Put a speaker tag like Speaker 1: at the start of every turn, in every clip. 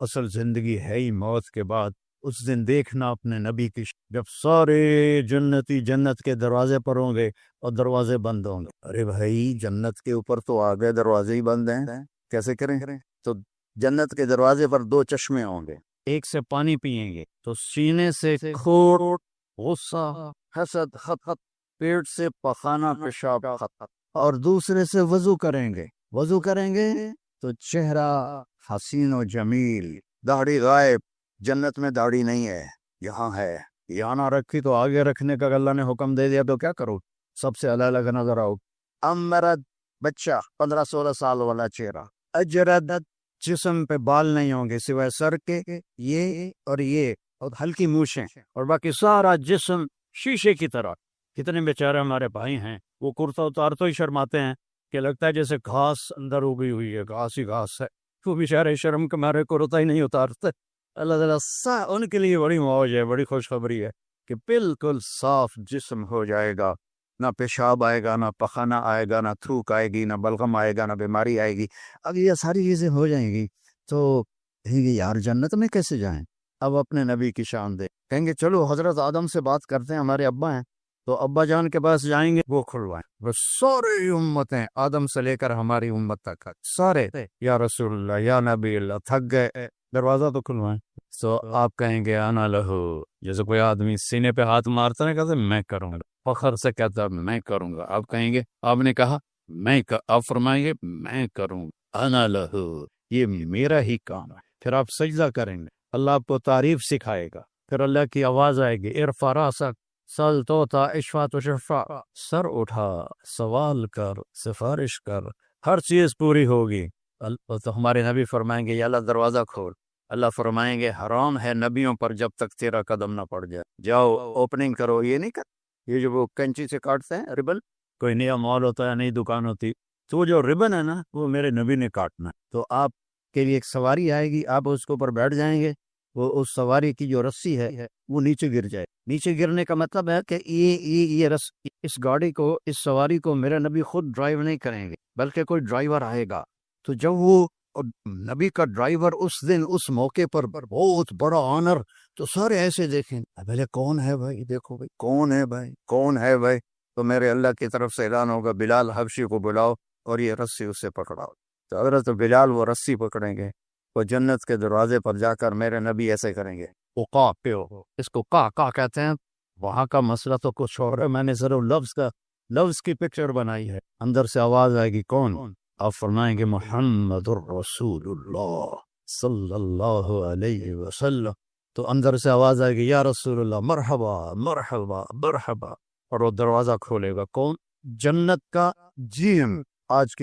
Speaker 1: اصل زندگی ہے ہی موت کے بعد۔ اس دن دیکھنا اپنے نبی کی جب سارے جنتی جنت کے دروازے پر ہوں گے اور دروازے بند ہوں گے۔ ارے بھائی جنت کے اوپر تو آگے دروازے ہی بند ہیں، کیسے کریں؟ تو جنت کے دروازے پر دو چشمے ہوں گے، ایک سے پانی پئیں گے تو سینے سے کھوٹ، غصہ، حسد، خط، پیٹ سے پخانہ پیشاب خط، اور دوسرے سے وضو کریں گے تو چہرہ حسین و جمیل، داڑھی غائب۔ جنت میں داڑھی نہیں ہے، یہاں ہے۔ یہاں نہ رکھی تو آگے رکھنے کا اللہ نے حکم دے دیا تو کیا کرو؟ سب سے الگ الگ نظر آؤ۔ امرد بچہ 15-16 سال والا چہرہ، اجرد جسم پہ بال نہیں ہوں گے سوائے سر کے، یہ اور ہلکی مونچھیں، اور باقی سارا جسم شیشے کی طرح۔ کتنے بیچارے ہمارے بھائی ہیں وہ کرتا اتار تو ہی شرماتے ہیں کہ لگتا ہے جیسے گھاس اندر اگی ہوئی ہے، گھاس ہی گھاس ہے، وہ بیچارے شرم کے مارے کرتا ہی نہیں اتارتے۔ اللہ تعالیٰ ان کے لیے بڑی موج ہے، بڑی خوشخبری ہے کہ بالکل صاف جسم ہو جائے گا، نہ پیشاب آئے گا، نہ پخانہ آئے گا، نہ تھوک آئے گی، نہ بلغم آئے گا، نہ بیماری آئے گی۔ اب یہ ساری چیزیں ہو جائیں گی تو کہیں گے یار جنت میں کیسے جائیں؟ اب اپنے نبی کی شان دے، کہیں گے چلو حضرت آدم سے بات کرتے ہیں، ہمارے ابا ہیں تو ابا جان کے پاس جائیں گے، وہ کھلوائیں۔ بس ساری امتیں آدم سے لے کر ہماری امت تک سارے یا رسول اللہ یا نبی اللہ تھک گئے، دروازہ تو کھلوائیں۔ تو آپ کہیں گے انا لہو، جیسے کوئی آدمی سینے پہ ہاتھ مارتا ہے کہتے میں کروں گا، فخر سے کہتا میں کروں گا۔ آپ کہیں گے آپ نے کہا آپ فرمائیں گے میں کروں گا، انا لہو، یہ میرا ہی کام ہے۔ پھر آپ سجدہ کریں گے، اللہ آپ کو تعریف سکھائے گا، پھر اللہ کی آواز آئے گی ارفع راسک سل توتا اشفا تو شفا، سر اٹھا سوال کر سفارش کر، ہر چیز پوری ہوگی۔ تو ہمارے نبی فرمائیں گے یا اللہ دروازہ کھول۔ اللہ فرمائیں گے حرام ہے نبیوں پر جب تک تیرا قدم نہ پڑ جائے، جاؤ اوپننگ کرو۔ یہ نہیں کر، یہ جو وہ کینچی سے کاٹتے ہیں ربن، کوئی نیا مال ہوتا ہے، نئی دکان ہوتی، تو وہ جو ربن ہے نا وہ میرے نبی نے کاٹنا ہے۔ تو آپ کے لیے ایک سواری آئے گی، آپ اس کے اوپر بیٹھ جائیں گے، وہ اس سواری کی جو رسی ہے وہ نیچے گر جائے۔ نیچے گرنے کا مطلب ہے کہ یہ اس گاڑی کو، اس سواری کو میرا نبی خود ڈرائیو نہیں کریں گے بلکہ کوئی ڈرائیور آئے گا۔ تو جب وہ نبی کا ڈرائیور اس دن اس موقع پر بہت بڑا آنر، تو سارے ایسے دیکھیں پہلے کون ہے بھائی، دیکھو بھائی کون ہے بھائی، کون ہے بھائی؟ تو میرے اللہ کی طرف سے اعلان ہوگا بلال حبشی کو بلاؤ اور یہ رسی اسے پکڑاؤ۔ تو حضرت بلال وہ رسی پکڑیں گے، وہ جنت کے دروازے پر جا کر میرے نبی ایسے کریں گے، اوقا پیو، اس کو کا کہتے ہیں، وہاں کا مسئلہ تو کچھ اور ہے، میں نے ضرور لفظ کی پکچر بنائی ہے۔ اندر سے آواز آئے گی کون؟ آپ فرمائیں گے محمد الرسول اللہ صلی اللہ علیہ وسلم۔ تو اندر سے آواز آئے گی یا رسول اللہ مرحبا مرحبا مرحبا، اور وہ دروازہ کھولے گا کون؟ جنت کا جیم، آج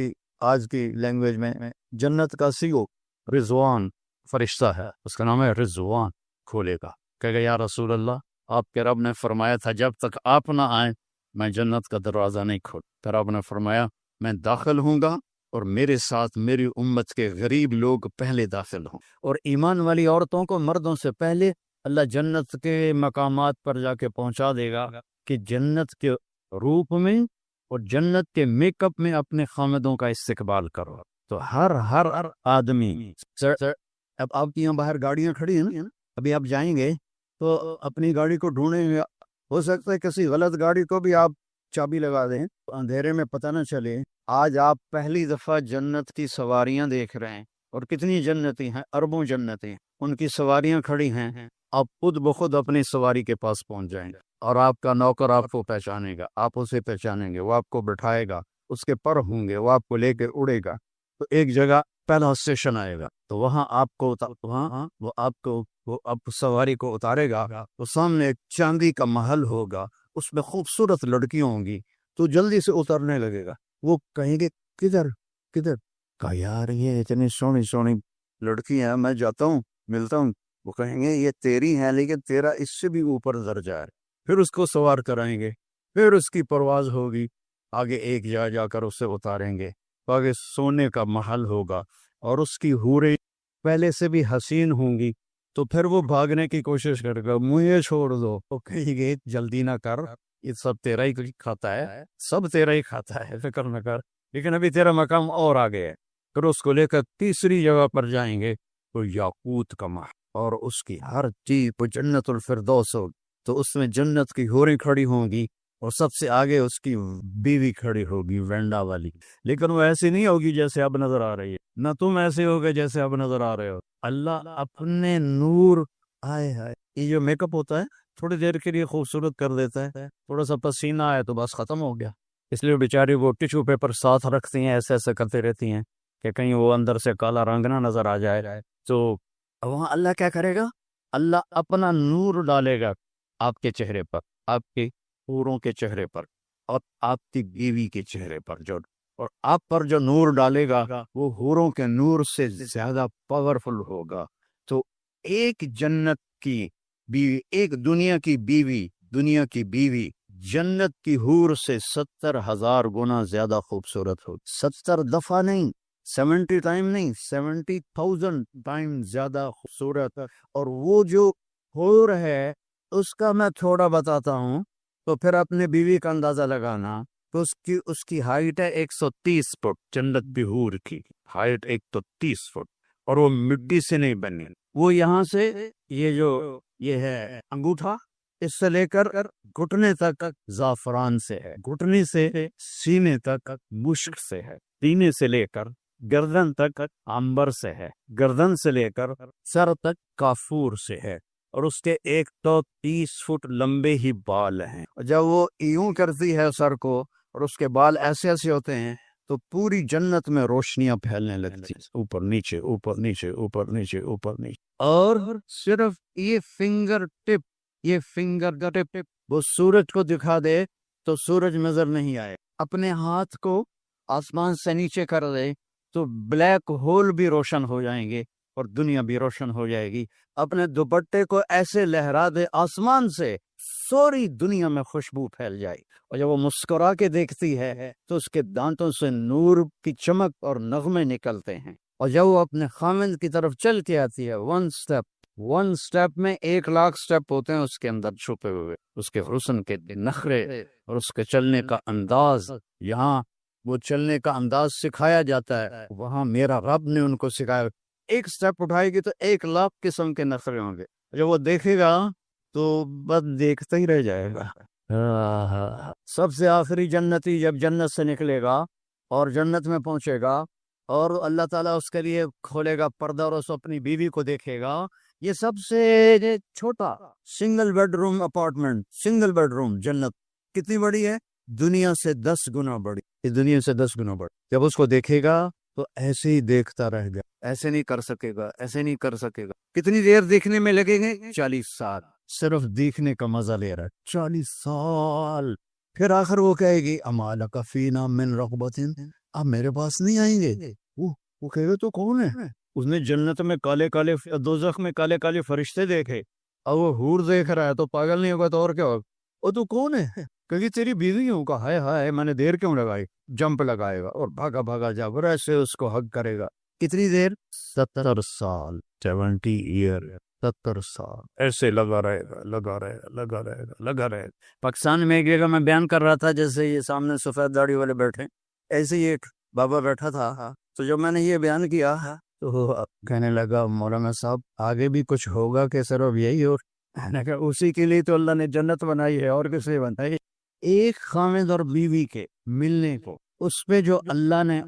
Speaker 1: کی لینگویج میں جنت کا CEO رضوان فرشتہ ہے، اس کا نام ہے رضوان، کھولے گا، کہے گا یا رسول اللہ آپ کے رب نے فرمایا تھا جب تک آپ نہ آئیں میں جنت کا دروازہ نہیں کھول۔ پھر آپ نے فرمایا میں داخل ہوں گا اور میرے ساتھ میری امت کے غریب لوگ پہلے داخل ہوں، اور ایمان والی عورتوں کو مردوں سے پہلے اللہ جنت کے مقامات پر جا کے پہنچا دے گا کہ جنت کے روپ میں اور جنت کے میک اپ میں اپنے خامدوں کا استقبال کرو۔ تو ہر آدمی اب آپ کی یہاں باہر گاڑیاں کھڑی ہیں نا، ابھی آپ جائیں گے تو اپنی گاڑی کو ڈھونڈیں گے، ہو سکتا ہے کسی غلط گاڑی کو بھی آپ چابی لگا دیں تو اندھیرے میں پتہ نہ چلے۔ آج آپ پہلی دفعہ جنت کی سواریاں دیکھ رہے ہیں، اور کتنی جنتی ہیں، اربوں جنتیں، ان کی سواریاں کھڑی ہیں، آپ خود بخود اپنی سواری کے پاس پہنچ جائیں گے، اور آپ کا نوکر آپ کو پہچانے گا، آپ اسے پہچانیں گے، وہ آپ کو بٹھائے گا، اس کے پر ہوں گے، وہ آپ کو لے کے اڑے گا۔ تو ایک جگہ پہلا اسٹیشن آئے گا، تو وہاں وہ آپ سواری کو اتارے گا، تو سامنے ایک چاندی کا محل ہوگا، اس میں خوبصورت لڑکیاں ہوں گی، تو جلدی سے اترنے لگے گا۔ وہ کہیں گے کدھر کہا یار یہ اتنی سونی لڑکیاں ہیں، میں جاتا ہوں ملتا ہوں۔ وہ کہیں گے یہ تیری ہیں لیکن تیرا اس سے بھی اوپر درجہ ہے۔ پھر اس کو سوار کرائیں گے، پھر اس کی پرواز ہوگی، آگے ایک جا کر اسے اتاریں گے، آگے سونے کا محل ہوگا، اور اس کی حوریں پہلے سے بھی حسین ہوں گی۔ تو پھر وہ بھاگنے کی کوشش کرے گا، مجھے چھوڑ دو، تو کہیں گے جلدی نہ کر، یہ سب تیرا ہی کھاتا ہے، سب تیرا ہی کھاتا ہے، فکر نہ کر، لیکن ابھی تیرا مقام اور آگے ہے۔ پھر اس کو لے کر تیسری جگہ پر جائیں گے، وہ یاقوت کا محل، اور اس کی ہر چیز وہ جنت الفردوس ہوگی، تو اس میں جنت کی حوریں کھڑی ہوں گی، اور سب سے آگے اس کی بیوی کھڑی ہوگی وینڈا والی، لیکن وہ ایسی نہیں ہوگی جیسے اب نظر آ رہی ہے، نہ تم ایسے ہوگے جیسے اب نظر آ رہے ہو۔ اللہ اپنے نور، آئے ہائے، یہ جو میک اپ ہوتا ہے تھوڑی دیر کے لیے خوبصورت کر دیتا ہے، تھوڑا سا پسینہ آئے تو بس ختم ہو گیا، اس لیے بیچاری وہ ٹیشو پیپر ساتھ رکھتی ہیں، ایسے ایسے کرتے رہتی ہیں کہ کہیں وہ اندر سے کالا رنگ نہ نظر آ جائے۔ تو وہاں اللہ کیا کرے گا؟ اللہ اپنا نور ڈالے گا آپ کے چہرے پر، آپ کے حوروں کے چہرے پر، اور آپ کی بیوی کے چہرے پر، اور آپ پر جو نور ڈالے گا وہ حوروں کے نور سے زیادہ پاورفل ہوگا۔ تو ایک جنت کی بیوی، ایک دنیا کی بیوی جنت کی حور سے 70,000 گنا زیادہ خوبصورت ہو، 70 دفعہ نہیں، 70 ٹائم نہیں، 70,000 ٹائم زیادہ خوبصورت۔ اور وہ جو حور ہے اس کا میں تھوڑا بتاتا ہوں، تو پھر اپنے بیوی کا اندازہ لگانا، تو اس کی ہائٹ ہے 130 فٹ، جنت بھی حور کی ہائٹ 130 فٹ، اور وہ مٹی سے نہیں بنی، وہ یہاں سے یہ ہے انگوٹھا، اس سے لے کر گھٹنے تک زعفران سے ہے، گھٹنے سے سینے تک مشک سے ہے، سینے سے لے کر گردن تک عنبر سے ہے، گردن سے لے کر سر تک کافور سے ہے، اور اس کے 130 فٹ لمبے ہی بال ہیں، اور جب وہ یوں کرتی ہے سر کو اور اس کے بال ایسے ایسے ہوتے ہیں تو پوری جنت میں روشنیاں پھیلنے لگتی ہیں، اوپر نیچے اوپر نیچے اوپر نیچے اوپر نیچے، اور صرف یہ فنگر ٹپ وہ سورج کو دکھا دے تو سورج نظر نہیں آئے، اپنے ہاتھ کو آسمان سے نیچے کر دے تو بلیک ہول بھی روشن ہو جائیں گے اور دنیا بھی روشن ہو جائے گی، اپنے دوپٹے کو ایسے لہرا دے آسمان سے، سوری دنیا میں خوشبو پھیل جائے، اور جب وہ مسکرا کے دیکھتی ہے تو اس کے دانتوں سے نور کی چمک اور نغمے نکلتے ہیں، اور جب وہ اپنے خامند کی طرف چل کے آتی ہے، ون سٹیپ میں 1,00,000 سٹیپ ہوتے ہیں اس کے اندر چھپے ہوئے، اس کے حسن کے نخرے اور اس کے چلنے کا انداز، یہاں وہ چلنے کا انداز سکھایا جاتا ہے، وہاں میرا رب نے ان کو سکھایا، ایک سٹیپ اٹھائے گی تو 1,00,000 قسم کے نخرے ہوں گے، جب وہ دیکھے گا تو بس دیکھتا ہی رہ جائے گا۔ سب سے آخری جنتی جب جنت سے نکلے گا اور جنت میں پہنچے گا، اور اللہ تعالیٰ اس کے لیے کھولے گا پردہ اور اس اپنی بیوی کو دیکھے گا، یہ سب سے چھوٹا single bed room apartment, single bed room جنت کتنی بڑی ہے؟ دنیا سے 10 گنا بڑی، اس دنیا سے 10 گنا بڑی، جب اس کو دیکھے گا تو ایسے ہی دیکھتا رہ گیا، ایسے نہیں کر سکے گا، ایسے نہیں کر سکے گا، کتنی دیر دیکھنے میں لگے گے؟ 40 سال، صرف دیکھنے کا مزہ لے رہا ہے 40 سال، پھر آخر وہ کہے گی اما لک فینا من رغبت، آپ میرے پاس نہیں آئیں گے؟ وہ کہے گا تو کون ہے؟ اس نے جنت میں کالے کالے، دوزخ میں کالے کالے فرشتے دیکھے، اور وہ حور دیکھ رہا ہے تو پاگل نہیں ہوگا تو اور کیا ہوگا؟ وہ تو کون ہے؟ کہے تیری بیوی ہوں، کہا ہائے ہائے میں نے دیر کیوں لگائی، جمپ لگائے گا اور بھاگا بھاگا جا اور ایسے اس کو حق کرے گا، کتنی دیر؟ 70 سال، 70 ایئر، 70 سال ایسے لگا رہے گا، لگا رہے گا، لگا رہے گا، لگا رہے گا۔ پاکستان میں ایک جگہ میں بیان کر رہا تھا، جیسے یہ سامنے سفید داڑھی والے بیٹھے، ایسے ہی ایک بابا بیٹھا تھا، تو جب میں نے یہ بیان کیا تو کہنے لگا مولانا صاحب آگے بھی کچھ ہوگا کہ صرف یہی ہو؟ میں نے کہا اسی کے لیے تو اللہ نے جنت بنائی ہے، اور کس لیے بنائی؟ ایک خامد اور بیوی کے ملنے کو، اس پہ جو اللہ نے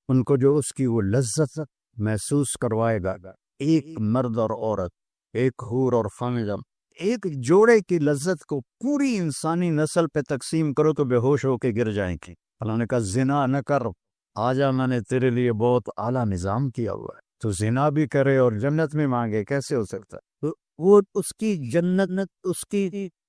Speaker 1: ان کو جو اس کی وہ لذت محسوس کروائے گا، ایک مرد اور عورت، ایک حور اور خامد، ایک جوڑے کی لذت کو پوری انسانی نسل پہ تقسیم کرو تو بے ہوش ہو کے گر جائیں گے۔ اللہ نے کہا زنا نہ کر، آجا میں نے تیرے لیے بہت اعلیٰ نظام کیا ہوا ہے، تو زنا بھی کرے اور جنت میں مانگے، کیسے ہو سکتا ہے؟ تو وہ اس کی جنت،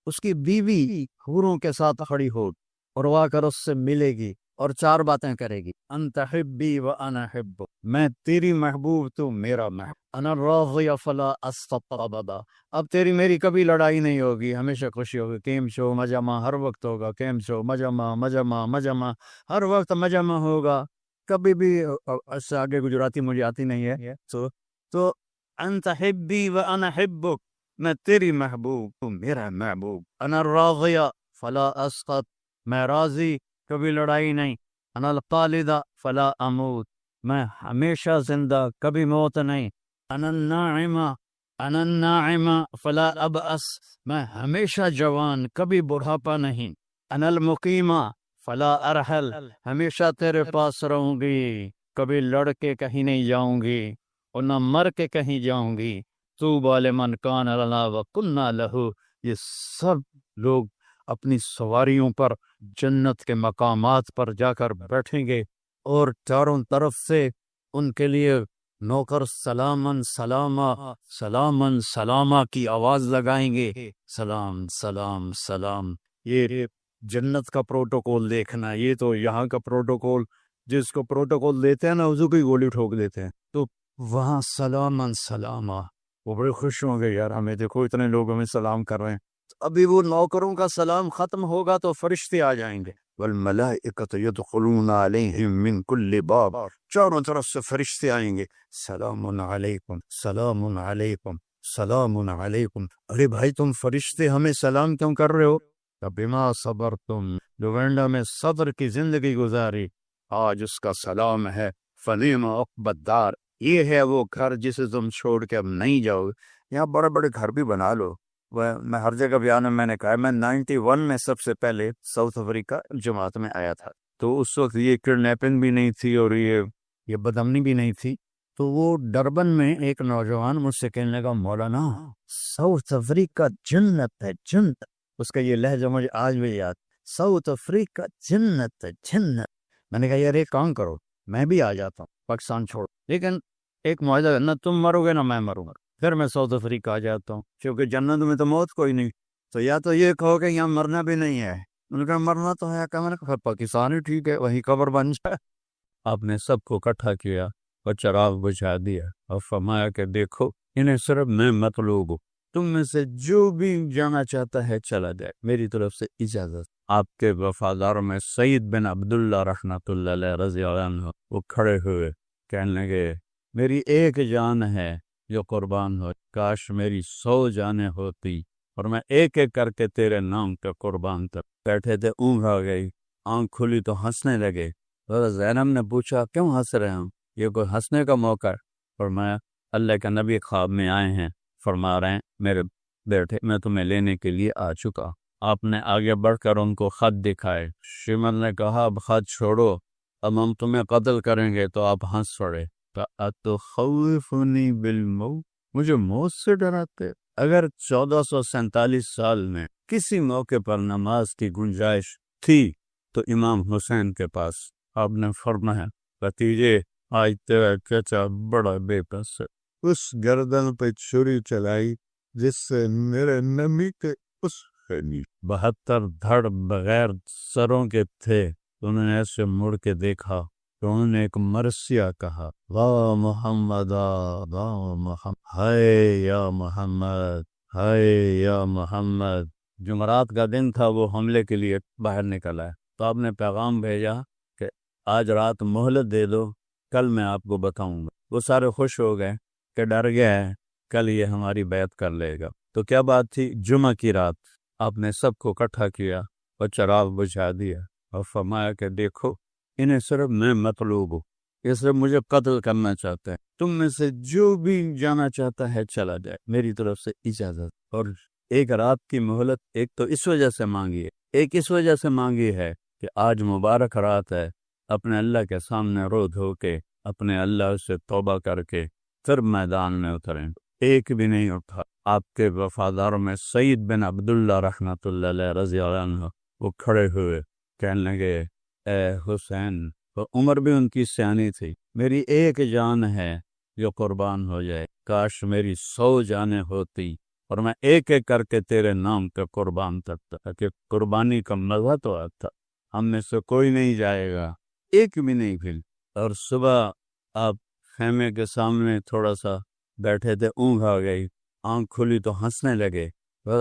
Speaker 1: اس کی بیوی حوروں کے ساتھ کھڑی ہو اور وہ آ کر اس سے ملے گی اور 4 باتیں کرے گی، انت حبی و انا حبک، میں تیری محبوب تو میرا محبوب، انا راضی فلا استطر ابدا، اب تیری میری کبھی لڑائی نہیں ہوگی، ہمیشہ خوشی ہوگی، کیم شو مجمع ہر وقت ہوگا، کیم شو مجمع مجمع مجمع ہر وقت مجمع ہوگا، کبھی بھی اس سے آگے گجراتی مجھے آتی نہیں ہے، تو انت حبی و انا حبک، میں تیری محبوب تو میرا محبوب، انا راضی فلا اسقط، میں راضی کبھی لڑائی نہیں، انا الخالد فلا اموت، میں ہمیشہ زندہ کبھی موت نہیں، انا الناعم انا الناعم فلا ابأس، میں ہمیشہ جوان کبھی بڑھاپا نہیں، انا المقیم فلا ارحل، ہمیشہ تیرے پاس رہوں گی، کبھی لڑ کے کہیں نہیں جاؤں گی اور نہ مر کے کہیں جاؤں گی۔ طوبی لمن کان لنا وکنا لہ، یہ سب لوگ اپنی سواریوں پر جنت کے مقامات پر جا کر بیٹھیں گے اور چاروں طرف سے ان کے لیے نوکر سلامن سلاما سلامن سلاما کی آواز لگائیں گے، سلام سلام سلام۔ یہ جنت کا پروٹوکول دیکھنا، یہ تو یہاں کا پروٹوکول جس کو پروٹوکول دیتے ہیں نا وضو کی گولی ٹھوک دیتے ہیں، تو وہاں سلامن سلاما، وہ بڑے خوش ہوں گے، یار ہمیں دیکھو اتنے لوگ ہمیں سلام کر رہے ہیں۔ ابھی وہ نوکروں کا سلام ختم ہوگا تو فرشتے آ جائیں گے، والملائکۃ یدخلون علیہم من کل باب، چاروں طرف سے فرشتے آئیں گے، سلام علیکم سلام علیکم سلام علیکم۔ ارے بھائی تم فرشتے ہمیں سلام کیوں کر رہے ہو؟ بما صبرتم، لوینڈا میں صبر کی زندگی گزاری، آج اس کا سلام ہے، فنعم عقبی الدار، یہ ہے وہ گھر جسے تم چھوڑ کے اب نہیں جاؤ گے۔ یہاں بڑے بڑے گھر بھی بنا لو، میں ہر جگہ بیان میں نے کہا ہے، میں 91 میں سب سے پہلے ساؤتھ افریقہ جماعت میں آیا تھا، تو اس وقت یہ کڈنیپنگ بھی نہیں تھی اور یہ بدامنی بھی نہیں تھی، تو وہ ڈربن میں ایک نوجوان مجھ سے کہنے لگا، مولانا ساؤتھ افریقہ جنت ہے جنت، اس کا یہ لہجہ مجھے آج بھی یاد، ساؤتھ افریقہ جنت ہے جنت۔ میں نے کہا یار ایک کام کرو، میں بھی آ جاتا ہوں پاکستان چھوڑ، لیکن ایک معاہدہ ہے، نہ تم مرو گے نہ میں مروں گا، پھر میں ساؤتھ افریقہ آ جاتا ہوں، کیونکہ جنت میں تو موت کوئی نہیں، تو یا تو یہ کہو کہ یہاں مرنا بھی نہیں ہے، ان کا مرنا تو ہے کہ میں نے کہا پاکستان ہی ٹھیک ہے، وہیں قبر بن جائے۔ آپ نے سب کو اکٹھا کیا اور چراغ بجھا دیا اور فرمایا کہ دیکھو انہیں صرف میں مطلوب ہوں، تم میں سے جو بھی جانا چاہتا ہے چلا جائے، میری طرف سے اجازت۔ آپ کے وفاداروں میں سعید بن عبداللہ رحمۃ اللہ علیہ رضی اللہ عنہ وہ کھڑے ہوئے کہنے لگے، میری ایک جان ہے جو قربان ہو، کاش میری 100 جانیں ہوتی اور میں ایک ایک کر کے تیرے نام پہ قربان تک۔ بیٹھے تھے، اونگ آ گئی، آنکھ کھلی تو ہنسنے لگے۔ حضرت زینب نے پوچھا کیوں ہنس رہے ہیں؟ یہ کوئی ہنسنے کا موقع ہے؟ فرمایا اللہ کا نبی خواب میں آئے ہیں، فرما رہے ہیں میرے بیٹے میں تمہیں لینے کے لیے آ چکا۔ آپ نے آگے بڑھ کر ان کو خط دکھائے۔ شمر نے کہا اب خط چھوڑو، اب ہم تمہیں قتل کریں گے، تو آپ ہنس پڑے۔ اتخوفنی بالموت، مجھے موت سے ڈراتے؟ اگر 1447 سال میں کسی موقع پر نماز کی گنجائش تھی تو امام حسین کے پاس، آپ نے فرمایا بھتیجے آج تیرا چچا بڑا بے بس ہے، اس گردن پہ چھری چلائی جس سے میرے نبی کے اس 72 دھڑ بغیر سروں کے تھے، انہوں نے ایسے مڑ کے دیکھا تو انہوں نے ایک مرثیہ کہا، واہ محمد واہ محمد، ہائے یا محمد ہائے یا محمد۔ جمعرات کا دن تھا، وہ حملے کے لیے باہر نکلا ہے، تو آپ نے پیغام بھیجا کہ آج رات مہلت دے دو، کل میں آپ کو بتاؤں گا۔ وہ سارے خوش ہو گئے کہ ڈر گیا ہے، کل یہ ہماری بیعت کر لے گا۔ تو کیا بات تھی؟ جمعہ کی رات آپ نے سب کو اکٹھا کیا اور چراغ بجھا دیا اور فرمایا کہ دیکھو انہیں صرف میں مطلوب ہوں، یہ صرف مجھے قتل کرنا چاہتا ہے، تم میں سے جو بھی جانا چاہتا ہے چلا جائے، میری طرف سے اجازت۔ اور ایک رات کی مہلت ایک تو اس وجہ سے مانگی ہے، ایک اس وجہ سے مانگی ہے کہ آج مبارک رات ہے، اپنے اللہ کے سامنے رو دھو کے اپنے اللہ سے توبہ کر کے پھر میدان میں اتریں۔ ایک بھی نہیں اٹھا۔ آپ کے وفاداروں میں سعید بن عبداللہ رحمۃ اللہ علیہ رضی اللہ عنہ وہ کھڑے ہوئے کہنے لگے اے حسین، اور عمر بھی ان کی سیانی تھی، میری ایک جان ہے جو قربان ہو جائے، کاش میری 100 جانیں ہوتی اور میں ایک ایک کر کے تیرے نام پہ قربان کرتا، کہ قربانی کا مزہ تو آتا۔ ہم میں سے کوئی نہیں جائے گا، ایک بھی نہیں پھر۔ اور صبح آپ خیمے کے سامنے تھوڑا سا بیٹھے تھے، اونگ آ گئی، آنکھ کھلی تو ہنسنے لگے۔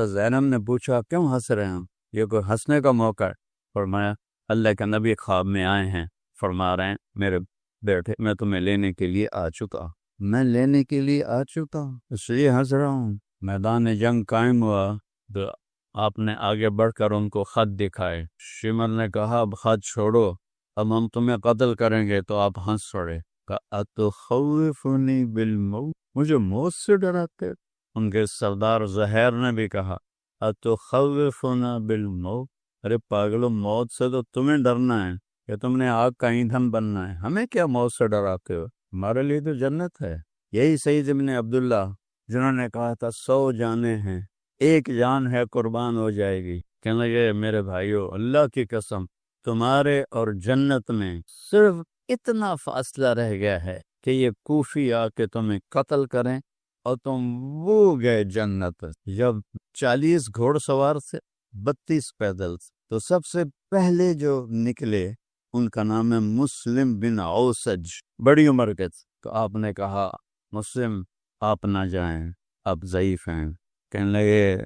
Speaker 1: زینب نے پوچھا کیوں ہنس رہے ہیں؟ یہ کوئی ہنسنے کا موقع ہے؟ فرمایا اللہ کا نبی خواب میں آئے ہیں، فرما رہے ہیں میرے بیٹے میں تمہیں لینے کے لیے آ چکا، میں لینے کے لیے آ چکا ہوں، اس لیے ہنس رہا ہوں۔ میدان جنگ قائم ہوا تو آپ نے آگے بڑھ کر ان کو خط دکھائے۔ شمر نے کہا اب خط چھوڑو، اب ہم تمہیں قتل کریں گے، تو آپ ہنس پڑے۔ اتخوفنی بالموت، مجھے موت سے ڈراتے؟ ان کے سردار زہیر نے بھی کہا اتخوفنا بالموت، ارے پاگلو، موت سے تو تمہیں ڈرنا ہے کہ تم نے آگ کا ایندھن بننا ہے، ہمیں کیا موت سے ڈراتے ہو؟ ہمارے لیے تو جنت ہے۔ یہی سعید ابن عبداللہ جنہوں نے کہا تھا 100 جانیں ہیں، ایک جان ہے قربان ہو جائے گی، کہنے لگے میرے بھائیو، اللہ کی قسم، تمہارے اور جنت میں صرف اتنا فاصلہ رہ گیا ہے کہ یہ کوفی آ کے تمہیں قتل کریں اور تم وہ گئے جنت۔ جب 40 گھوڑ سوار تھے، 32 پیدل تھے، تو سب سے پہلے جو نکلے ان کا نام ہے مسلم بن اوسج، بڑی عمر کے تھے۔ تو آپ نے کہا مسلم آپ نہ جائیں، آپ ضعیف ہیں۔ کہنے لگے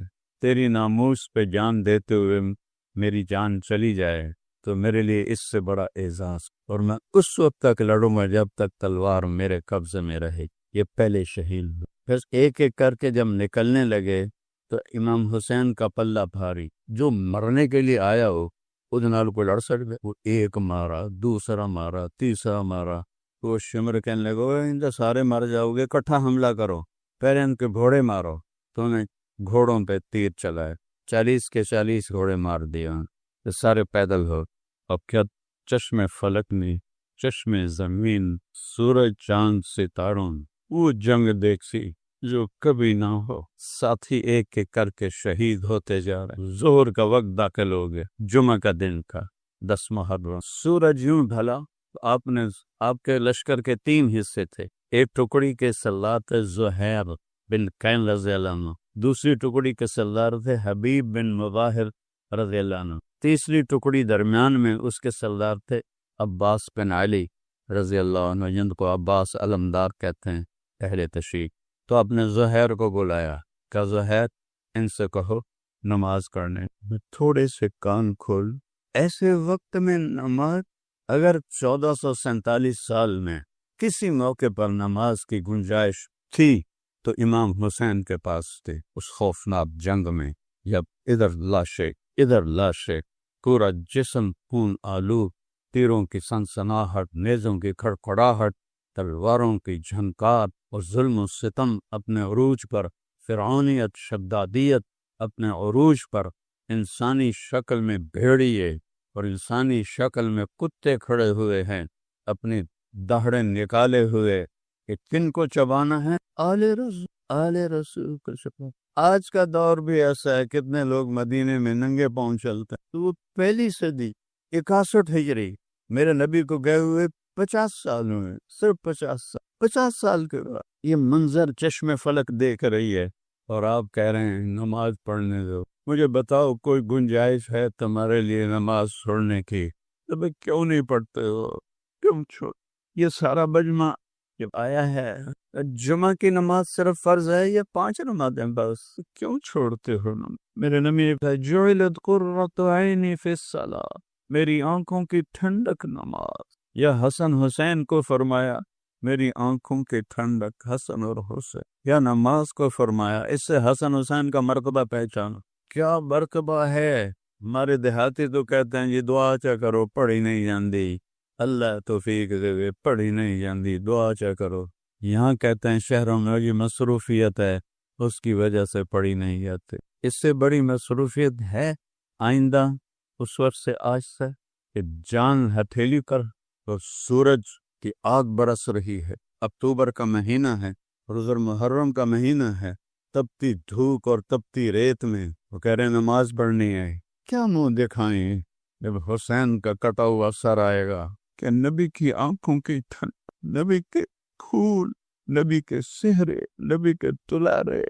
Speaker 1: تیری ناموس پہ جان دیتے ہوئے میری جان چلی جائے تو میرے لیے اس سے بڑا اعزاز، اور میں اس وقت تک لڑوں گا جب تک تلوار میرے قبضے میں رہے۔ یہ پہلے شہید ہوئے۔ پھر ایک ایک کر کے جب نکلنے لگے تو امام حسین کا پلہ بھاری، جو مرنے کے لیے آیا ہو اس نال کو لڑ سکتے، وہ ایک مارا، دوسرا مارا، تیسرا مارا، وہ شمر کہنے لگے ان تو سارے مر جاؤ گے، اکٹھا حملہ کرو، پہلے ان کے گھوڑے مارو۔ تو انہیں گھوڑوں پہ تیر چلائے، 40 کے 40 گھوڑے مار دیا، سارے پیدل ہو۔ اب کیا چشم فلک میں، چشم زمین، سورج چاند ستاروں، وہ جنگ دیکھی جو کبھی نہ ہو، ساتھی ایک ایک کر کے شہید ہوتے جا رہے۔ ظہر کا وقت داخل ہو گیا، جمعہ کا دن کا 10 محرم، سورج یوں ڈھلا۔ آپ کے لشکر کے 3 حصے تھے، ایک ٹکڑی کے سردار تھے زہیر بن قین رضی اللہ عنہ، دوسری ٹکڑی کے سردار تھے حبیب بن مظاہر رضی اللہ عنہ، تیسری ٹکڑی درمیان میں اس کے سردار تھے عباس بن علی رضی اللہ عنہ، جن کو عباس علمدار کہتے ہیں اہل تشیع۔ تو آپ نے زہیر کو بلایا کہ زہیر ان سے کہو نماز پڑھنے میں تھوڑے سے کان کھول۔ ایسے وقت میں نماز، اگر 1447 سال میں کسی موقع پر نماز کی گنجائش تھی تو امام حسین کے پاس تھے۔ اس خوفناک جنگ میں جب ادھر لاشیں، پورا جسم خون آلود، تیروں کی سنسناہٹ، نیزوں کی کھڑکھڑاہٹ، تلواروں کی جھنکار اور ظلم و ستم اپنے عروج پر، فرعونیت، شدادیت اپنے عروج پر، انسانی شکل میں بھیڑیے اور انسانی شکل میں کتے کھڑے ہوئے ہیں، اپنی دہڑیں نکالے ہوئے کہ کن کو چبانا ہے؟ آل رسول کو چبانا۔ آج کا دور بھی ایسا ہے، کتنے لوگ مدینے میں ننگے پاؤں چلتے ہیں۔ تو وہ پہلی صدی 61 ہجری، میرے نبی کو گئے ہوئے 50 سال ہوئے، صرف 50 سال کے بعد یہ منظر چشم فلک دیکھ رہی ہے، اور آپ کہہ رہے ہیں نماز پڑھنے دو۔ مجھے بتاؤ کوئی گنجائش ہے تمہارے لیے نماز چھوڑنے کی؟ تو کیوں نہیں پڑھتے ہو؟ کیوں چھوڑ؟ یہ سارا مجمع جب آیا ہے، جمعہ کی نماز صرف فرض ہے یا 5 نمازیں بس، کیوں چھوڑتے ہو؟ میرے نبی نے کہا جعلت قرۃ عینی فی الصلاۃ، میری آنکھوں کی ٹھنڈک نماز۔ یا حسن حسین کو فرمایا میری آنکھوں کی ٹھنڈک حسن اور حسین، یا نماز کو فرمایا۔ اس سے حسن حسین کا مرتبہ پہچانو، کیا مرتبہ ہے۔ ہمارے دیہاتی تو کہتے ہیں یہ دعا چا کرو، پڑھی نہیں جاندی، اللہ توفیق دے، پڑھی نہیں جاندی، دعا چا کرو۔ یہاں کہتے ہیں شہروں میں یہ مصروفیت ہے، اس کی وجہ سے پڑھی نہیں جاتے۔ اس سے بڑی مصروفیت ہے آئندہ اس وقت سے آج سے کہ جان ہتھیلی کر تو سورج کی آگ برس رہی ہے، اکتوبر کا مہینہ ہے، روز محرم کا مہینہ ہے، تپتی دھوپ اور تپتی ریت میں وہ کہہ رہے ہیں نماز پڑھنی ہے۔ کیا منہ دکھائیں جب حسین کا کٹا ہوا سر آئے گا کہ نبی کی آنکھوں کی ٹھنڈ، نبی کے پھول، نبی کے سہرے، نبی کے تلارے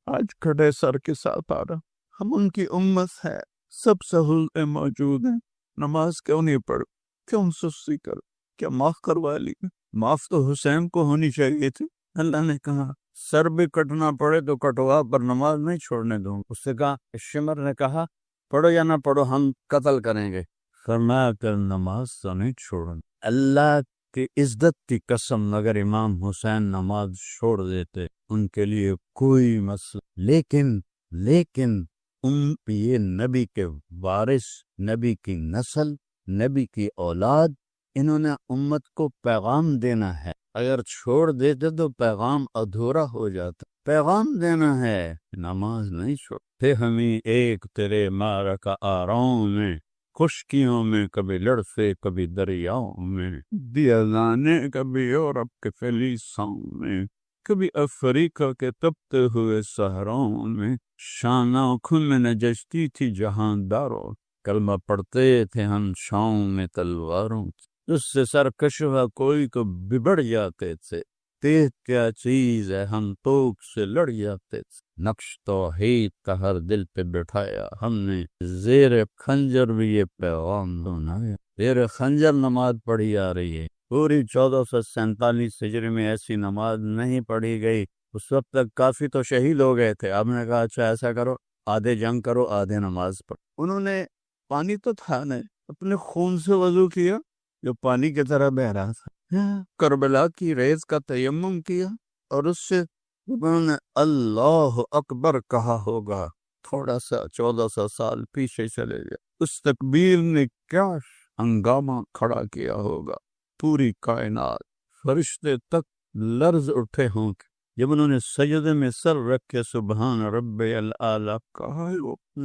Speaker 1: آج کٹے سر کے ساتھ آ رہا۔ ہم ان کی امت ہے، سب سہولتیں موجود ہیں، نماز کیوں نہیں پڑھ؟ کیوں سستی کر؟ کیا معاف کروا لی؟ معاف تو حسین کو ہونی چاہیے تھی۔ اللہ نے کہا سر بھی کٹنا پڑے تو کٹوا، پر نماز نہیں چھوڑنے دوں۔ اس سے کہا، شمر نے کہا پڑھو یا نہ پڑھو ہم قتل کریں گے، فرمایا کہ نماز تو نہیں چھوڑنا۔ اللہ کی عزت کی قسم اگر امام حسین نماز چھوڑ دیتے ان کے لیے کوئی مسئلہ، لیکن ان یہ نبی کے وارث، نبی کی نسل، نبی کی اولاد، انہوں نے امت کو پیغام دینا ہے، اگر چھوڑ دیتے تو پیغام ادھورا ہو جاتا. پیغام دینا ہے، نماز نہیں چھوڑتے ہمیں ایک تیرے مار کا آراؤں میں، خشکیوں میں کبھی لڑتے کبھی دریاؤں میں، دیا جانے کبھی یورپ کے فلیسوں میں، کبھی افریقہ کے تپتے ہوئے صحراؤں میں. شانہ خون میں نجشتی تھی جہانداروں، کلمہ پڑھتے تھے ہم چھاؤں میں تلواروں. اس سے سرکش ہوا کوئی کو بگڑ جاتے تھے، تیغ کیا چیز ہے ہم توپ سے لڑ جاتے تھے. نقش توحید کا ہر دل پہ بٹھایا ہم نے، زیر خنجر بھی یہ پیغام سنایا. زیر خنجر نماز پڑھی آ رہی ہے. پوری 1447 ہجری میں ایسی نماز نہیں پڑھی گئی. اس وقت تک کافی تو شہید ہو گئے تھے. آپ نے کہا اچھا ایسا کرو، آدھے جنگ کرو آدھے نماز پڑھو. انہوں نے پانی تو تھا نہیں، اپنے خون سے وضو کیا جو پانی کی طرح بہ رہا تھا. کربلا کی ریز کا تیمم کیا اور اس سے انہوں نے اللہ اکبر کہا ہوگا. تھوڑا سا 1400 سال پیچھے چلے گئے. اس تکبیر نے کیا ہنگامہ کھڑا کیا ہوگا. پوری کائنات، فرشتے تک لرز اٹھے ہوں گے جب انہوں نے سجدے میں سر رکھ کے سبحان رب العالی کہا.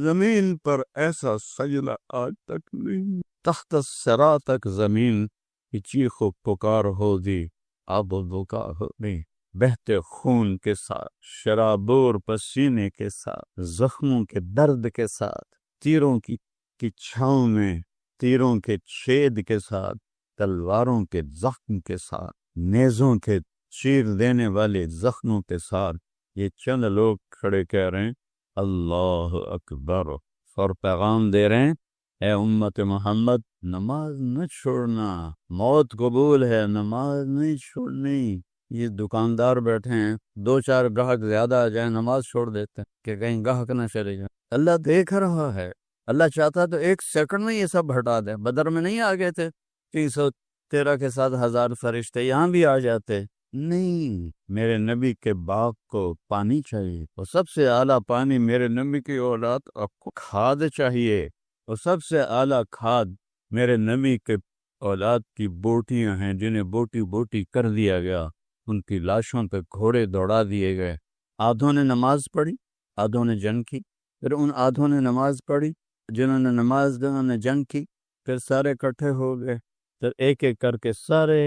Speaker 1: زمین پر ایسا سجدہ آج تک نہیں. تحت الثری تک زمین کی چیخ و پکار ہو دی، آب و بکا ہو دی، بہتے خون کے ساتھ، شرابور پسینے کے ساتھ، زخموں کے درد کے ساتھ، تیروں کی چھاؤں میں، تیروں کے چھید کے ساتھ، تلواروں کے زخم کے ساتھ، نیزوں کے چیر دینے والے زخموں کے ساتھ. یہ چند لوگ کھڑے کہہ رہے ہیں اللہ اکبر اور پیغام دے رہے ہیں اے امت محمد نماز نہ چھوڑنا، موت قبول ہے نماز نہیں چھوڑنی. یہ دکاندار بیٹھے ہیں، 2-4 گاہک زیادہ آ جائیں نماز چھوڑ دیتے ہیں کہ کہیں گاہک نہ چلے جائیں. اللہ دیکھ رہا ہے. اللہ چاہتا تو 1 سیکنڈ میں یہ سب ہٹا دے. بدر میں نہیں آ گئے تھے 313 کے ساتھ 1000 فرشتے، یہاں بھی آ جاتے. نہیں، میرے نبی کے باغ کو پانی چاہیے، اور سب سے اعلیٰ پانی میرے نبی کی اولاد آپ کو کھاد چاہیے، اور سب سے اعلیٰ کھاد میرے نبی کے اولاد کی بوٹیاں ہیں جنہیں بوٹی بوٹی کر دیا گیا، ان کی لاشوں پہ گھوڑے دوڑا دیے گئے. آدھوں نے نماز پڑھی، آدھوں نے جنگ کی. پھر ان آدھوں نے نماز پڑھی، جنہوں نے نماز دی انہوں نے جنگ کی. پھر سارے اکٹھے ہو گئے، پھر ایک ایک کر کے سارے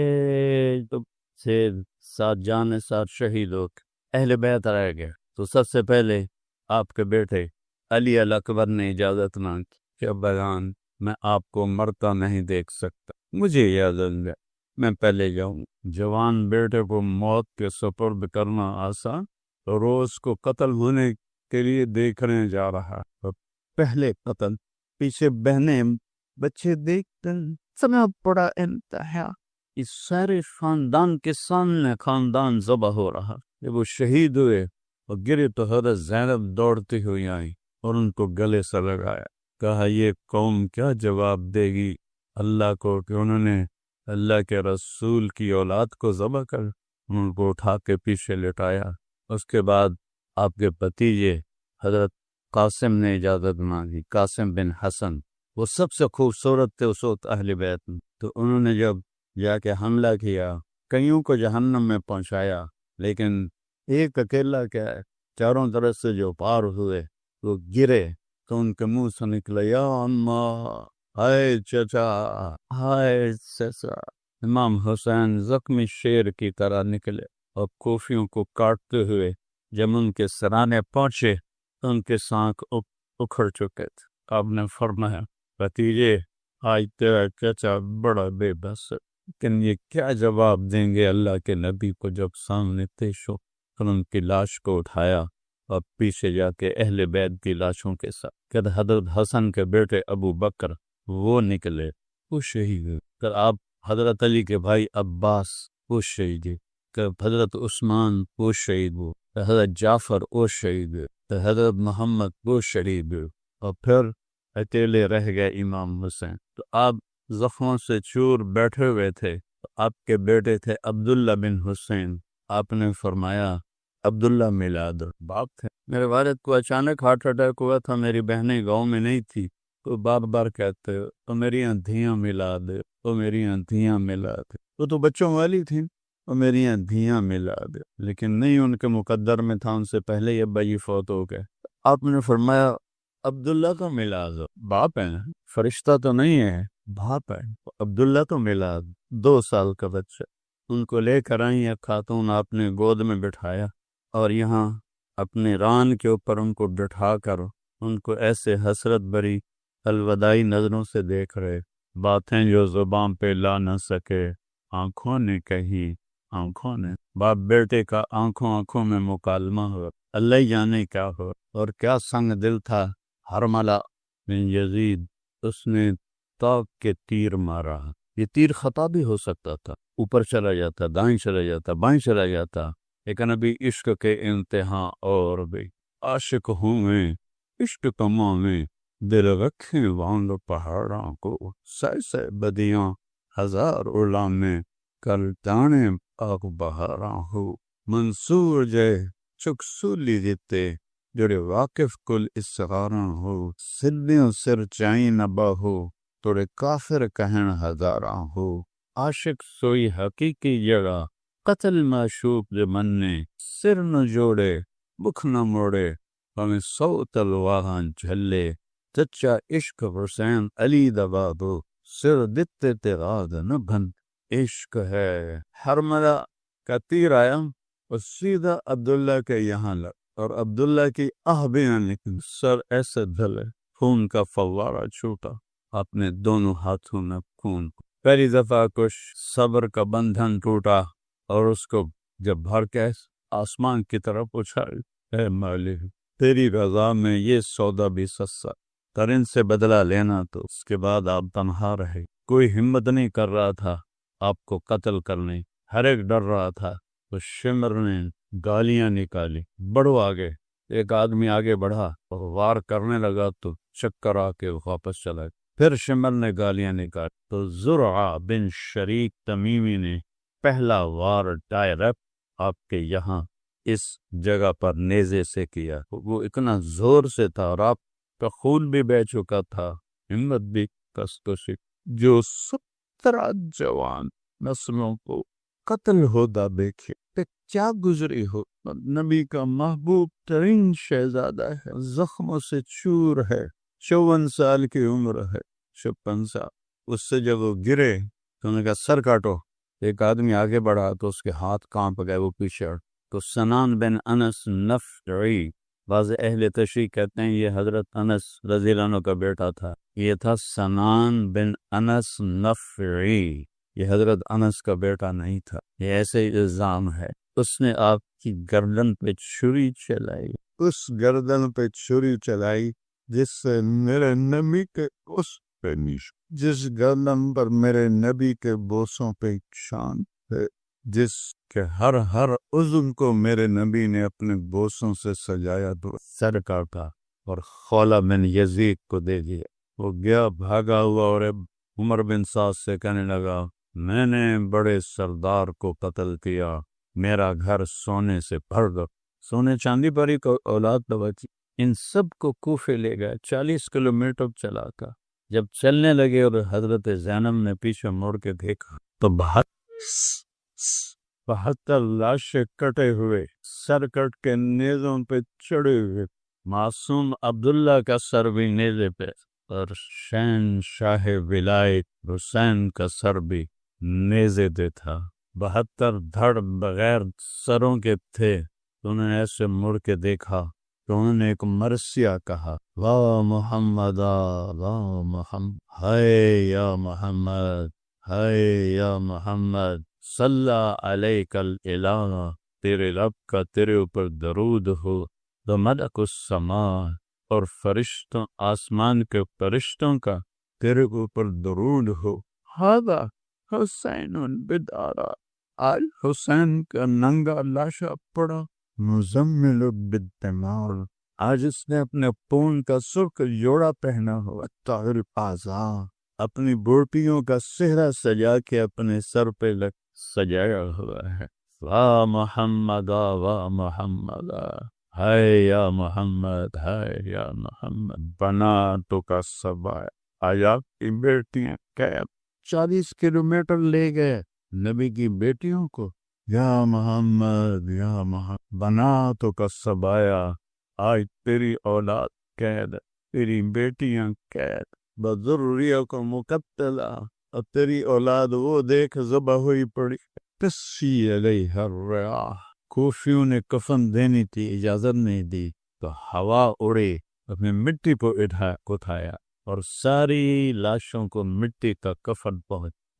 Speaker 1: تو سے ساتھ جان ساتھ شہید ہو کے اہل بیت رہ گئے. تو سب سے پہلے آپ کے بیٹے علی الاکبر نے اجازت مانگی کہ بیان میں آپ کو مرتا نہیں دیکھ سکتا، مجھے اجازت ہے میں پہلے جاؤں. جوان بیٹے کو موت کے سپرد کرنا آسان، روز کو قتل ہونے کے لیے دیکھنے جا رہا. پہلے قتل، پیچھے بہنیں بچے دیکھتے سمجھ پڑا انتہا. اس سارے خاندان کے سامنے خاندان ذبح ہو رہا. جب وہ شہید ہوئے اور گرے تو حضرت زینب دوڑتی ہوئی آئی اور ان کو گلے سے لگایا. کہا یہ قوم کیا جواب دے گی اللہ کو کہ انہوں نے اللہ کے رسول کی اولاد کو ذبح کر. ان کو اٹھا کے پیچھے لٹایا. اس کے بعد آپ کے بھتیجے حضرت قاسم نے اجازت مانگی، قاسم بن حسن، وہ سب سے خوبصورت تھے اس وقت اہل بیت میں. تو انہوں نے جب جا کے حملہ کیا، کئیوں کو جہنم میں پہنچایا، لیکن ایک اکیلا کیا ہے، چاروں طرف سے جو پار ہوئے وہ گرے تو ان کے منہ سے نکلا یا اماں، ہائے چچا، ہائے چچا. امام حسین زخمی شیر کی طرح نکلے اور کوفیوں کو کاٹتے ہوئے جب ان کے سرانے پہنچے تو ان کے سانکھ اکھڑ چکے تھے. آپ نے فرمایا بھتیجے آج تیرا چچا بڑا بے بس ہے، لیکن یہ کیا جواب دیں گے اللہ کے نبی کو جب سامنے پیش ہو. پھر ان کی لاش کو اٹھایا اور پیچھے جا کے اہل بیت کی لاشوں کے ساتھ کہ حضرت حسن کے بیٹے ابو بکر وہ نکلے، وہ شہید ہوئے. پھر آپ حضرت علی کے بھائی عباس وہ شہید ہوئے، کہ حضرت عثمان وہ شہید ہوئے، کہ حضرت جعفر وہ شہید ہوئے، کہ حضرت محمد وہ شہید ہوئے، اور پھر اکیلے رہ گئے امام حسین. تو آپ زخموں سے چور بیٹھے ہوئے تھے. آپ کے بیٹے تھے عبداللہ بن حسین. آپ نے فرمایا عبداللہ میلاد باپ تھے. میرے والد کو اچانک ہارٹ اٹیک ہوا تھا، میری بہنیں گاؤں میں نہیں تھی، تو بار بار کہتے تو میری آنکھیاں ملا دے، تو میری آنکھیاں ملا دے. وہ تو بچوں والی تھیں، اور میری دھیاں ملا دے، لیکن نہیں، ان کے مقدر میں تھا، ان سے پہلے ہی ابا جی فوت ہو گئے۔ آپ نے فرمایا عبداللہ تو ملا دو، باپ ہے، فرشتہ تو نہیں ہے، باپ ہے، عبداللہ تو ملا دو، 2 سال کا بچہ۔ ان کو لے کر آئیں، ایک خاتون آپ نے گود میں بٹھایا اور یہاں اپنے ران کے اوپر ان کو بٹھا کر ان کو ایسے حسرت بھری الوداعی نظروں سے دیکھ رہے، باتیں جو زبان پہ لا نہ سکے آنکھوں نے کہی، آنکھوں نے، باپ بیٹے کا آنکھوں میں مکالمہ ہو، اللہ ہی جانے کیا ہو، اور کیا سنگ دل تھا حرملہ بن یزید، اس نے طاق کے تیر مارا۔ یہ تیر خطا بھی ہو سکتا تھا، اوپر چلا جاتا، دائیں چلا جاتا، بائیں چلا جاتا، لیکن ابھی عشق کے امتحان اور بھی عاشق ہوں میں، عشق کماں میں دل رکھیں وانگ پہاڑاں کو، سہ بدیاں ہزار اڑانے کل جانے آگ بہاراں ہو، منصور جے چک سولی دیتے جڑے واقف کل اسغاراں ہو، سدیوں سر چائیں نبا ہو توڑے کافر کہن ہزاراں ہو، عاشق سوئی حقیقی جگہ قتل معشوق دے مننے، سر نہ جوڑے بکھ نہ موڑے ہمیں 100 تلواراں جھلے، چچا عشق حسین علی دبادو سر دتے تیغاد نہ بھن، عشق ہے۔ حرملہ کا تیر آیا اور سیدھا عبداللہ کے یہاں لگ، اور عبداللہ کی آہ بھی نہ نکلی، سر ایسے دھلے، خون کا فوارہ چھوٹا اپنے دونوں ہاتھوں میں، خون پہلی دفعہ کچھ صبر کا بندھن ٹوٹا، اور اس کو جب بھر کے آسمان کی طرف اچھائی، اے مالک تیری رضا میں یہ سودا بھی سستا، ترین سے بدلہ لینا تو اس کے بعد آپ تنہا رہے، کوئی ہمت نہیں کر رہا تھا آپ کو قتل کرنے، ہر ایک ڈر رہا تھا۔ تو شمر نے گالیاں نکالی، بڑھو آگے، ایک آدمی آگے بڑھا اور وار کرنے لگا تو چکر آ کے واپس چلا گیا۔ پھر شمر نے گالیاں نکالی تو زرعہ بن شریک تمیمی نے پہلا وار ڈائریکٹ آپ کے یہاں اس جگہ پر نیزے سے کیا، وہ اتنا زور سے تھا اور آپ کا خون بھی بہہ چکا تھا، ہمت بھی کس جو 17 جوان نسلوں کو قتل ہوتا دیکھے کہ کیا گزری ہو، نبی کا محبوب ترین شہزادہ ہے، زخموں سے چور ہے، 54 سال کی عمر ہے، 56 سال۔ اس سے جب وہ گرے تو انہوں نے کہا سر کاٹو، ایک آدمی آگے بڑھا تو اس کے ہاتھ کانپ گئے، وہ پیچھے ہٹ۔ تو سنان بن انس نفری، بعض اہل تشریح کہتے ہیں یہ حضرت انس رضی اللہ عنہ کا بیٹا تھا، یہ تھا سنان بن انس نفری، یہ حضرت انس کا بیٹا نہیں تھا، یہ ایسے الزام ہے۔ اس نے آپ کی گردن پہ چھری چلائی، اس گردن پہ چھری چلائی جس سے میرے نبی کے اس پہ جس گردن پر میرے نبی کے بوسوں پہ شان ہے، جس کے ہر عضو کو میرے نبی نے اپنے بوسوں سے سجایا، تو سر کاٹا اور خولہ بن یزید کو دے دیا۔ وہ گیا بھاگا ہوا اور عمر بن سعد سے کہنے لگا میں نے بڑے سردار کو قتل کیا، میرا گھر سونے سے بھر دو، سونے چاندی پر ہی اولاد بچی۔ ان سب کو کوفے لے گئے، 40 کلومیٹر چلا کر جب چلنے لگے اور حضرت زینب نے پیچھے مڑ کے دیکھا تو 72 لاشیں کٹے ہوئے، سر کٹ کے نیزوں پہ چڑھے ہوئے، معصوم عبداللہ کا سر بھی نیزے پہ، اور شہن شاہ ولایت حسین کا سر بھی نیزے پہ تھا۔ 72 دھڑ بغیر سروں کے تھے۔ انہوں نے ایسے مڑ کے دیکھا تو انہوں نے ایک مرثیہ کہا، وا محمد وا محمد، ہائے یا محمد، ہائے یا محمد، صلی علیک الالہ، تیرے رب کا تیرے اوپر درود ہو، تو ملک السماء، اور فرشتوں آسمان کے فرشتوں کا تیرے اوپر درود ہو، ہذا حسین بدارا، آج حسین کا ننگا لاشا پڑا، مزمل بالدمار، آج اس نے اپنے پون کا سرخ جوڑا پہنا ہوا، طاہر آزاد، اپنی بوٹیوں کا صحرا سجا کے اپنے سر پہ سجایا ہوا ہے۔ واہ محمد واہ محمد، ہائے یا محمد، ہائے یا محمد، بناتوں کا سبا، آج آپ کی بیٹیاں قید، 40 کلومیٹر لے گئے نبی کی بیٹیوں کو، یا محمد یا محمد، بناتوں کا سبایا، آج تیری اولاد قید، تیری بیٹیاں قید، بذریہ کو مقتلا، اور تیری اولاد وہ دیکھ ذبح ہوئی پڑی، تسی علیہ الرعاح، کوفیوں نے کفن دینی تھی، اجازت نہیں دی، تو ہوا اڑے، اپنے مٹی کو اٹھایا اور ساری لاشوں کو مٹی کا کفن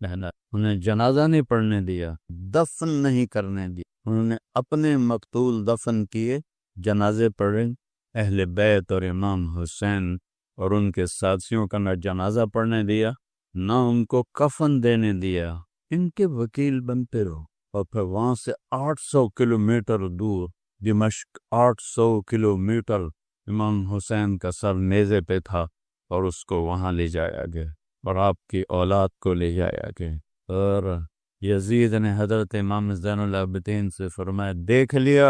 Speaker 1: پہنا، انہیں جنازہ نہیں پڑھنے دیا، دفن نہیں کرنے دیا، انہوں نے اپنے مقتول دفن کیے، جنازے پڑھے، اہل بیت اور امام حسین اور ان کے ساتھیوں کا نہ جنازہ پڑھنے دیا، نہ ان کو کفن دینے دیا، ان کے وکیل بنتے رہو۔ اور پھر وہاں سے 800 کلومیٹر دور دمشق، 800 کلومیٹر امام حسین کا سر نیزے پہ تھا اور اس کو وہاں لے جایا گیا اور آپ کی اولاد کو لے جایا گیا، اور یزید نے حضرت امام زین العابدین سے فرمایا، دیکھ لیا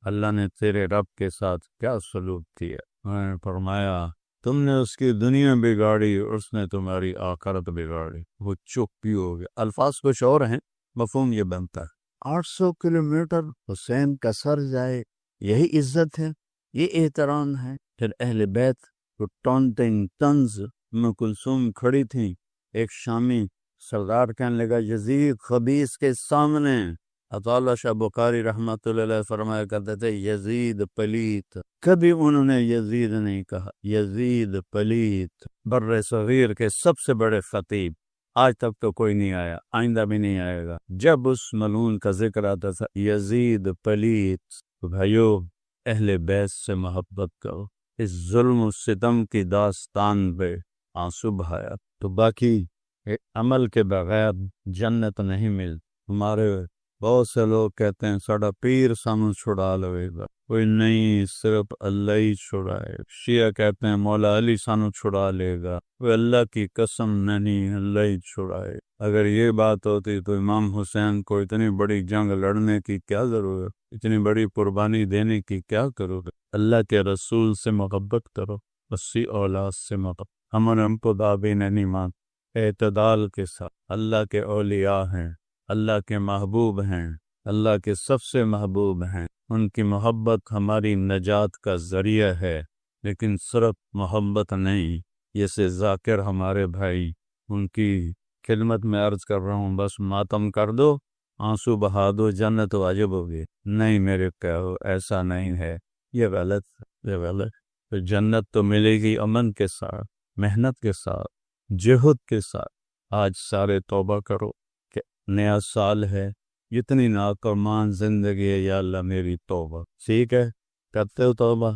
Speaker 1: اللہ نے تیرے رب کے ساتھ کیا سلوک کیا، انہوں نے فرمایا تم نے اس کی دنیا بگاڑی، اس نے تمہاری آخرت بگاڑی۔ وہ چپ بھی ہو گیا، الفاظ کچھ اور ہیں، مفہوم یہ بنتا ہے 800 کلومیٹر حسین کا سر جائے، یہی عزت ہے، یہ احترام ہے۔ پھر اہل بیت کو ٹونٹنگ طنز، ام کلثوم کھڑی تھیں، ایک شامی سردار کہنے لگا یزید خبیث کے سامنے، عطا شاہ بخاری رحمۃ اللہ علیہ فرمایا کرتے تھے یزید پلیت، کبھی انہوں نے یزید نہیں کہا، یزید پلیت، بر صغیر کے سب سے بڑے خطیب، آج تک تو کوئی نہیں آیا، آئندہ بھی نہیں آئے گا، جب اس ملعون کا ذکر آتا تھا یزید پلیت، تو بھائیو اہل بیت سے محبت کرو، اس ظلم و ستم کی داستان پہ آنسو بہایا، تو باقی عمل کے بغیر جنت نہیں ملتی۔ ہمارے بہت سے لوگ کہتے ہیں ساڑا پیر سانو چھڑا لوے گا، کوئی نہیں، صرف اللہ ہی چھڑائے۔ شیعہ کہتے ہیں مولا علی سانو چھڑا لے گا، وہ اللہ کی قسم نہیں، اللہ ہی چھڑائے۔ اگر یہ بات ہوتی تو امام حسین کو اتنی بڑی جنگ لڑنے کی کیا ضرورت، اتنی بڑی قربانی دینے کی کیا ضرورت؟ اللہ کے رسول سے محبت کرو، اسی اولاد سے محبت۔ ہم کو دابی نہیں مان، اعتدال کے ساتھ، اللہ کے اولیاء ہیں، اللہ کے محبوب ہیں، اللہ کے سب سے محبوب ہیں، ان کی محبت ہماری نجات کا ذریعہ ہے، لیکن صرف محبت نہیں۔ جیسے ذاکر ہمارے بھائی، ان کی خدمت میں عرض کر رہا ہوں، بس ماتم کر دو، آنسو بہا دو، جنت واجب ہوگی، نہیں میرے کہو ایسا نہیں ہے، یہ غلط، یہ غلط۔ تو جنت تو ملے گی امن کے ساتھ، محنت کے ساتھ، جہد کے ساتھ۔ آج سارے توبہ کرو کہ نیا سال ہے، جتنی ناکرمان زندگی ہے، یا اللہ میری توبہ، ٹھیک ہے، کرتے ہو توبہ؟